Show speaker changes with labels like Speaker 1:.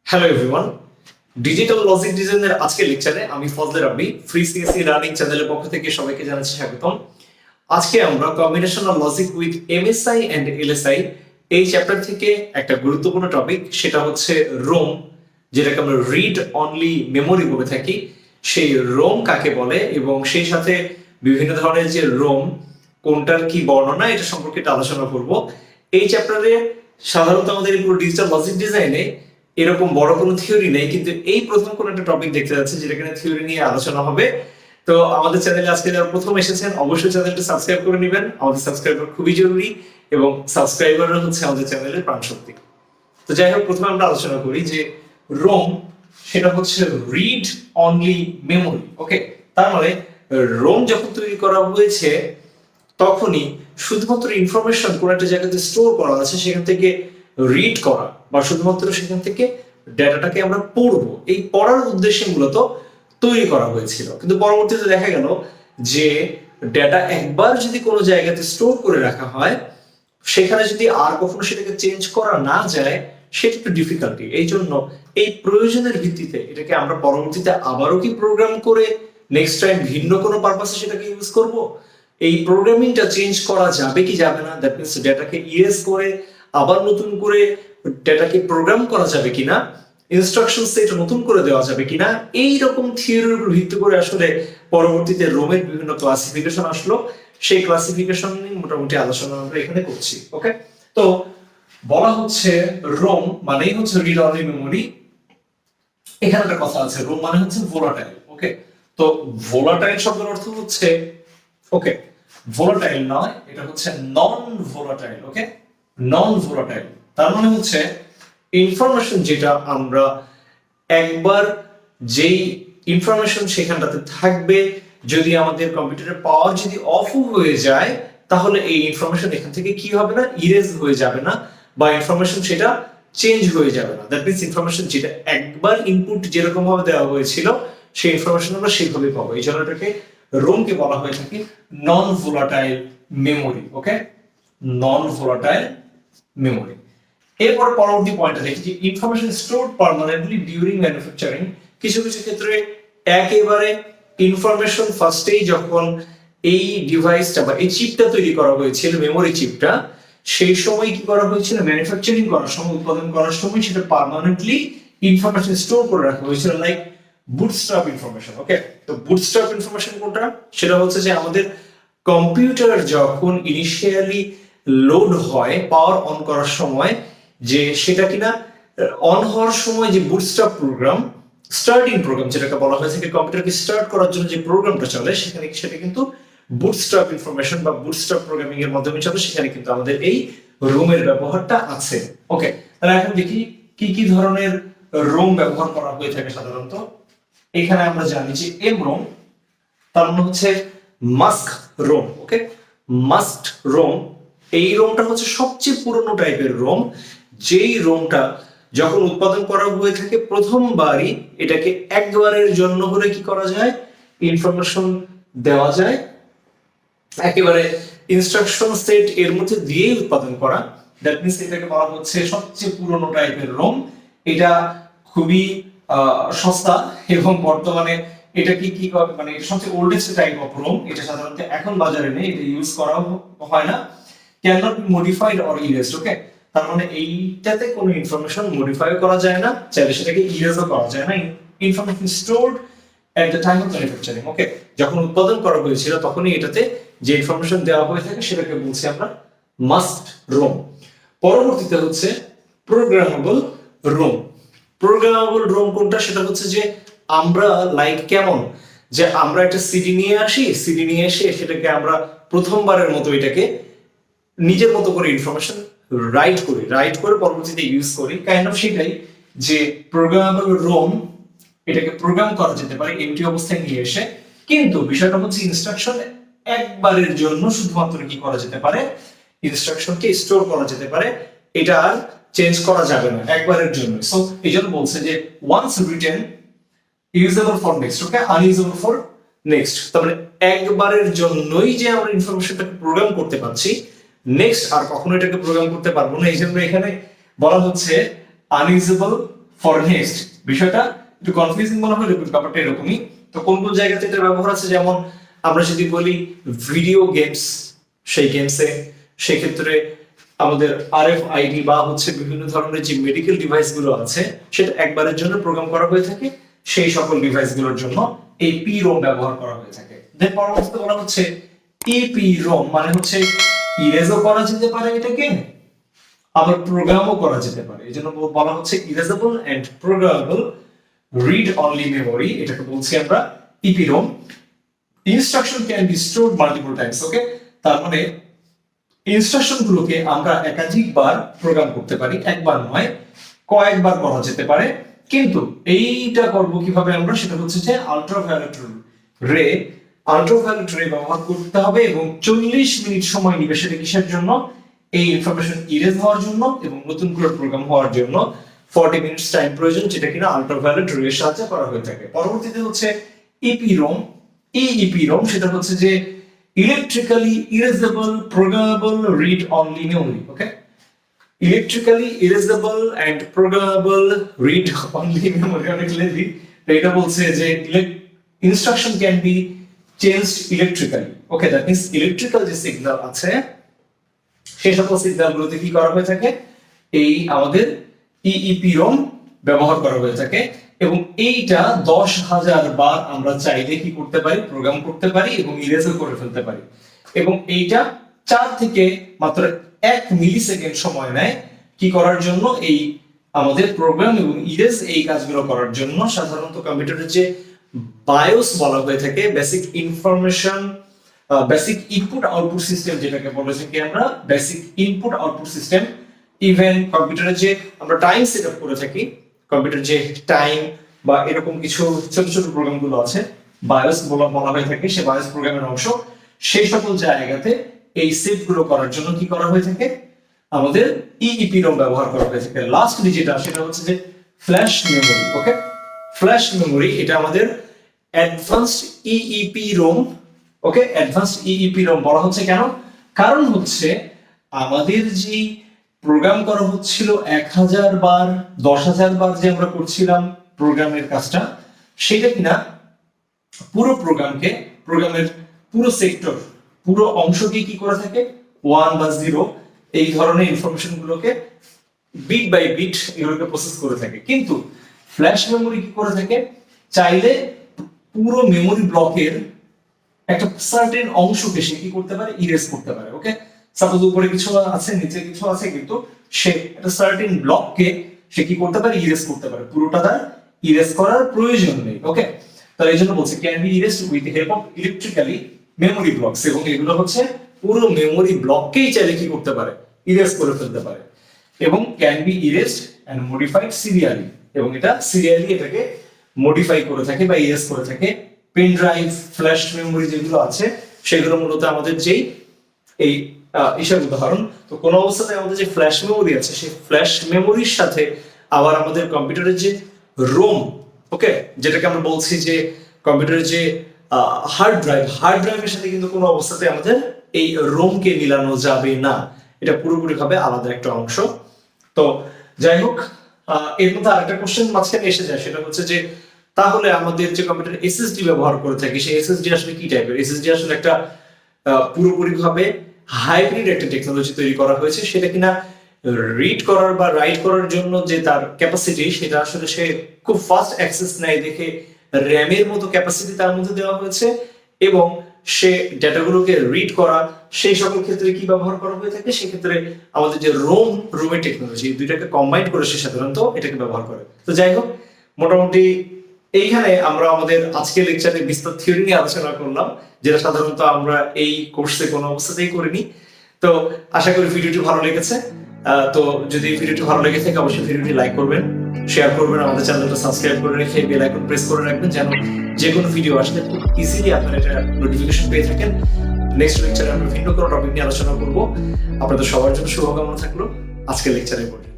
Speaker 1: Hello everyone, digital logic ডিজাইনের আজকের লেকচারে আমি Fazle Rabbi free CSC learning চ্যানেলের পক্ষ থেকে সবাইকে জানাচ্ছি স্বাগতম। আজকে আমরা combination of logic with MSI and LSI এই চ্যাপ্টার থেকে একটা গুরুত্বপূর্ণ টপিক, সেটা হচ্ছে রোম, যেটাকে আমরা রিড অনলি মেমোরি বলে থাকি। সেই রোম কাকে বলে এবং সেই সাথে বিভিন্ন ধরনের যে রোম কোনটার কি বর্ণনা, এটা সম্পর্কে একটা আলোচনা করব এই চ্যাপ্টারে। সাধারণত আমাদের পুরো ডিজিটাল লজিক ডিজাইনে এরকম বড় কোনো থিওরি নেই, কিন্তু এই প্রথম কোন একটা টপিক দেখতে যাচ্ছে যেটা কিনা থিওরি নিয়ে আলোচনা হবে। তো আমাদের চ্যানেলে আজকে যারা প্রথম এসেছেন অবশ্যই চ্যানেলটা সাবস্ক্রাইব করে নেবেন। আমাদের সাবস্ক্রাইবার খুবই জরুরি এবং সাবস্ক্রাইবার হচ্ছে আমাদের চ্যানেলের প্রাণশক্তি। তো যাই হোক, প্রথমে আমরা আলোচনা করি যে রোম সেটা হচ্ছে রিড অনলি মেমোরি। ওকে, তার মানে রোম যখন তৈরি করা হয়েছে তখনই শুধুমাত্র ইনফরমেশন কোন একটা জায়গাতে স্টোর করা আছে সেখান থেকে রিড করা বা শুধুমাত্র সেখান থেকে ডেটাটাকে আমরা পড়বো, এই পড়ার উদ্দেশ্যে মূলত তৈরি করা হয়েছিল। কিন্তু পরবর্তীতে দেখা গেল যে ডেটা একবার যদি কোনো জায়গাতে স্টোর করে রাখা হয়, সেখানে যদি আর কখনো সেটাকে চেঞ্জ করা না যায় সেটা একটু ডিফিকাল্টি। এই জন্য এই প্রয়োজনের ভিত্তিতে এটাকে আমরা পরবর্তীতে আবারও কি প্রোগ্রাম করে নেক্সট টাইম ভিন্ন কোনো পারপাসে সেটাকে ইউজ করব, এই প্রোগ্রামিংটা চেঞ্জ করা যাবে কি যাবে না, দ্যাট মিনস ডেটাকে ইরেজ করে আবার নতুন করে ডেটাকে প্রোগ্রাম করা যাবে কিনা, ইনস্ট্রাকশন সেট নতুন করে দেওয়া যাবে কিনা, এই রকম থিওরির উপর ভিত্তি করে আসলে পরবর্তীতে রোমের বিভিন্ন ক্লাসিফিকেশন আসলো। সেই ক্লাসিফিকেশন নিয়ে মোটামুটি আলোচনা আমরা এখানে করছি। ওকে, তো বলা হচ্ছে রোম মানেই হচ্ছে রিড অনলি মেমোরি। এখানে একটা কথা আছে, রোম মানে হচ্ছে ভোলাটাইল। ওকে, তো ভোলাটাইল শব্দের অর্থ হচ্ছে, ওকে, ভোলাটাইল নয়, এটা হচ্ছে নন ভোলাটাইল। ওকে, নন ভোলাটাইল তার মানে হচ্ছে ইনফরমেশন যেটা আমরা একবার যেই ইনফরমেশন সেখানটাতে থাকবে, যদি আমাদের কম্পিউটারের পাওয়ার যদি অফ হয়ে যায় তাহলে এই ইনফরমেশন এখান থেকে কি হবে না, ইরেজ হয়ে যাবে না বা ইনফরমেশন সেটা চেঞ্জ হয়ে যাবে না। দ্যাট মিনস ইনফরমেশন যেটা একবার ইনপুট যেরকম ভাবে দেওয়া হয়েছিল সেই ইনফরমেশন আমরা সেভাবে পাবো। এই জন্য এটাকে রোমকে বলা হয়ে থাকে নন ভোলাটাইল মেমোরি। ওকে, নন ভোলাটাইল মেমোরি। এরপর পরবর্তী পয়েন্টটা দেখি যে information stored permanently during manufacturing. কিছু কিছু ক্ষেত্রে একেবারে ইনফরমেশন ফার্স্টেই যখন এই ডিভাইসটা বা এই চিপটা তৈরি করা হয়েছিল, মেমোরি চিপটা, সেই সময় কি করা হয়েছিল, ম্যানুফ্যাকচারিং করার সময়, উৎপাদন করার সময় সেটা পার্মানেন্টলি ইনফরমেশন স্টোর করে রাখা হয়েছিল, লাইক বুটস্ট্র্যাপ ইনফরমেশন। ওকে, তো বুটস্ট্র্যাপ ইনফরমেশন কোনটা, সেটা হচ্ছে যে আমাদের কম্পিউটার যখন ইনিশিয়ালি লোড হয় পাওয়ার অন করার সময়, যে সেটা কিনা অন হওয়ার সময় যে বুটস্ট্র্যাপ প্রোগ্রাম, স্টার্টিং প্রোগ্রাম যেটাকে বলা হয় থাকে, কম্পিউটারকে স্টার্ট করার জন্য যে প্রোগ্রামটা চলে সেখানে সেটা কিন্তু বুটস্ট্র্যাপ ইনফরমেশন বা বুটস্ট্র্যাপ প্রোগ্রামিং এর মাধ্যমে চলে। সেখানে কিন্তু আমাদের এই রোমের ব্যবহারটা আছে। ওকে, তাহলে এখন দেখি কি কি ধরনের রোম ব্যবহার করা হয়ে থাকে সাধারণত। এখানে আমরা জানি যে এম রোম, তার মানে হচ্ছে মাস্ক রোম। ওকে, মাস্ক রোম, এই রোমটা হচ্ছে সবচেয়ে পুরনো টাইপের রোম। যেই রোমটা যখন উৎপাদন করা হয়ে থাকে প্রথমবারই এটাকে একবারের জন্য হলে কি করা যায়, ইনফরমেশন দেওয়া যায়, একেবারে ইনস্ট্রাকশন সেট এর মধ্যে দিয়েই উৎপাদন করা। দ্যাট মিনস এটাকে বলা হচ্ছে সবচেয়ে পুরনো টাইপের রোম। এটা খুবই সস্তা এবং বর্তমানে এটা কি কি মানে সবচেয়ে ওল্ডেস্ট টাইপ অফ রোম। এটা সাধারণত এখন বাজারে নেই, এটা ইউজ করা হয় না। Can not be modified or erased. Okay, তার মানে এইটাতে কোনো ইনফরমেশন মডিফাই করা যায় না, চাইলে সেটাকে ইরেজও করা যায় না। Information stored at the time of manufacturing. Okay, যখন উৎপাদন করা হয়েছিল তখনই এটাতে যে ইনফরমেশন দেওয়া হয়ে থাকে সেটাকে বলছি আমরা মাস্ট রোম। পরবর্তীতে হচ্ছে প্রোগ্রামেবল রোম। প্রোগ্রামেবল রোম কোনটা, সেটা হচ্ছে যে আমরা লাইক কেমন, যে আমরা একটা সিডি নিয়ে আসি, সিডি নিয়ে এসে সেটাকে আমরা প্রথমবারের মতো এটাকে নিজের মতো করে ইনফরমেশন রাইট করে পরবর্তীতে ইউজ করি, কাইন্ড অফ সেটাই যে প্রোগ্রামেবল রোম। এটাকে প্রোগ্রাম করা যেতে পারে এমটি অবস্থায় নিয়ে এসে, কিন্তু বিষয়টা হচ্ছে ইনস্ট্রাকশন একবারের জন্য শুধুমাত্র কি করা যেতে পারে, ইনস্ট্রাকশনকে স্টোর করা যেতে পারে, এটা আর চেঞ্জ করা যাবে না একবারের জন্য। সো এই জন্য বলছে যে once written usable for next, okay, unusable for next. তারপরে একবারের জন্যই যে আমরা ইনফরমেশনটাকে প্রোগ্রাম করতে পারছি, নেক্সট আর কখনো এটাকে প্রোগ্রাম করতে পারবো না। এই জন্য এখানে বলা হচ্ছে আনইউজেবল ফর নেক্সট বিষয়টা একটু কনফিউজিং মনে হলো, ব্যাপারটা এরকমই। তো কোন কোন জায়গাতে এটা ব্যবহার আছে, যেমন আমরা যদি বলি ভিডিও গেমস, সেই গেমসে সেক্ষেত্রে আমাদের RFID বা হচ্ছে বিভিন্ন ধরনের যে মেডিকেল ডিভাইস গুলো আছে সেটা একবারের জন্য প্রোগ্রাম করা হয়ে থাকে, সেই সকল ডিভাইস গুলোর জন্য এই PROM ব্যবহার করা হয়ে থাকে। দেন পরবর্তীতে বলা হচ্ছে EPROM, মানে হচ্ছে ইরেজও করা যেতে পারে এটাকে, আবার প্রোগ্রামও করা যেতে পারে, এই জন্য বলা হচ্ছে erasable and programmable read only memory, এটাকে বলছি আমরা EPROM। Instruction can be stored multiple times, okay, তার মানে ইনস্ট্রাকশন গুলোকে আমরা একাধিকবার প্রোগ্রাম করতে পারি, একবার নয় কয়েকবার করা যেতে পারে। কিন্তু এইটা করব কিভাবে আমরা, সেটা হচ্ছে যে আল্ট্রাভায়োলেট রে ব্যবহার করতে হবে এবং 40 মিনিট সময় নিবে। সেটা কিসের জন্য? এই ইনফরমেশন ইরেজ হওয়ার জন্য এবং নতুন করে প্রোগ্রাম হওয়ার জন্য 40 মিনিটস টাইম প্রয়োজন, যেটা কিনা আল্ট্রাভায়োলেট রে এর সাহায্যে করা হয়ে থাকে। পরবর্তীতে হচ্ছে EPROM। EEPROM সেটা হচ্ছে যে electrically erasable programmable read only memory, okay, electrically erasable and programmable read only memory, অনেক লেজি। তো এটা বলছে যে instruction can be changed electrically, okay, that means electrical যে সিগন্যাল আছে সেই সকল সিগন্যালগুলোতে কি করা হয়ে থাকে, এই আমাদের EEPROM ব্যবহার করা হয়ে থাকে। এবং এইটা 10,000 বার আমরা চাইলে কি করতে পারি, প্রোগ্রাম করতে পারি এবং ইরেজও করে ফেলতে পারি। এবং এইটা 4 থেকে মাত্র 1 মিলি সেকেন্ড সময় নেয় কি করার জন্য, এই আমাদের প্রোগ্রাম এবং ইরেজ এই কাজগুলো করার জন্য। সাধারণত কম্পিউটারের যে বায়োস বলা হয়ে থাকে, basic information basic input output system, যেটাকে বলে থাকি আমরা basic input output system. Even কম্পিউটারে যে আমরা টাইম সেট আপ করে থাকি, কম্পিউটার যে টাইম বা এরকম কিছু ছোট ছোট প্রোগ্রামগুলো আছে, বায়োস বলা হয়ে থাকে, সে বায়োস প্রোগ্রামের অংশ, সেই সকল জায়গাতে এই সেটগুলো করার জন্য কি করা হয়ে থাকে, আমাদের EEPROM ব্যবহার করা হয়ে থাকে। লাস্ট যেটা সেটা হচ্ছে যে ফ্ল্যাশ মেমোরি, ওকে, ফ্ল্যাশ মেমোরি এটা আমাদের অ্যাডভান্সড EEPROM, ওকে, অ্যাডভান্সড EEPROM বলা হচ্ছে কেন? কারণ হচ্ছে আমাদের যে প্রোগ্রাম করা হচ্ছিল 1000 বার 10,000 বার যে আমরা করছিলাম প্রোগ্রামের কাজটা, সেটা কিনা পুরো প্রোগ্রামের পুরো সেক্টর, পুরো অংশকে কি করে থাকে 1 বা 0 এই ধরনের ইনফরমেশন গুলোকে বিট বাই বিট এগুলোকে প্রসেস করে থাকে। কিন্তু ফ্ল্যাশ মেমোরি কি করে থাকে, চাইলে পুরো মেমোরি ব্লকের একটা সার্টেন অংশকে সে কি করতে পারে, ইরেজ করতে পারে, ওকে। সাপোজ উপরে কিছু আছে নিচে কিছু আছে, কিন্তু সে একটা সার্টেন ব্লককে সে কি করতে পারে, ইরেজ করতে পারে, পুরোটা তার ইরেজ করার প্রয়োজন নেই, ওকে। তাহলে এই জন্য বলছে can be erased with help of electrically memory blocks, এবং এগুলো হচ্ছে পুরো মেমোরি ব্লককেই চাইলে কি করতে পারে, ইরেজ করে ফেলতে পারে। এবং can be erased and modified serially, এবং এটা সিরিয়ালি এটাকে মডিফাই করে থাকে বা ইরেজ করে থাকে। পেন ড্রাইভ, ফ্ল্যাশ মেমোরি যেগুলো আছে সেগুলো মূলত আমাদের যেই এই হিসাব উদাহরণ। তো কোন অবস্থাতে আমাদের যে ফ্ল্যাশ মেমোরি আছে সেই ফ্ল্যাশ মেমোরির সাথে আবার আমাদের কম্পিউটারের যে রোম, ওকে, যেটাকে আমরা বলছি যে কম্পিউটারের যে হার্ড ড্রাইভের সাথে কিন্তু কোনো অবস্থাতে আমাদের এই রোমকে মিলানো যাবে না, এটা পুরোপুরি ভাবে আলাদা একটা অংশ। তো যাই হোক, এর মধ্যে আরেকটা কোশ্চেন মাঝখানে এসে যায়, সেটা হচ্ছে যে তাহলে আমাদের যে কম্পিউটার SSD ব্যবহার করে থাকি, সেই SSD আসলে কি টাইপের? SSD আসলে একটা পুরোপুরি ভাবে হাইব্রিড একটা টেকনোলজি তৈরি করা হয়েছে, সেটা কিনা রিড করার বা রাইট করার জন্য যে তার ক্যাপাসিটি, সেটা আসলে সে খুব ফাস্ট অ্যাক্সেস নেয় দেখে র্যামের মতো ক্যাপাসিটি তার মধ্যে দেওয়া হয়েছে, এবং সে ডেটাগুলোকে রিড করা সেই সকল ক্ষেত্রে কি ব্যবহার করা হয়ে থাকে, সেক্ষেত্রে আমাদের যে রোমের টেকনোলজি, দুইটাকে কম্বাইন করে সে সাধারণত এটাকে ব্যবহার করে। তো যাই হোক, মোটামুটি এইখানে আমরা আমাদের আজকের লেকচারে বিস্তার থিওরি নিয়ে আলোচনা করলাম, যেটা সাধারণত আমরা এই কোর্সে কোনো অবস্থাতেই করিনি। তো আশা করি ভিডিওটি ভালো লেগেছে। তো যদি ভিডিওটি ভালো লেগে থাকে অবশ্যই ভিডিওটি লাইক করবেন, শেয়ার করবেন, আমাদের চ্যানেলটা সাবস্ক্রাইব করে রেখে বেল আইকন প্রেস করে রাখবেন, যেন যে কোনো ভিডিও আসলে খুব ইজিলি আপনারা এটা নোটিফিকেশন পেয়ে থাকেন। নেক্সট লেকচারে আমরা ভিন্ন কোনো টপিক নিয়ে আলোচনা করব। আপনাদের সবার জন্য শুভকামনা থাকলো। আজকের লেকচারে পর্যন্ত।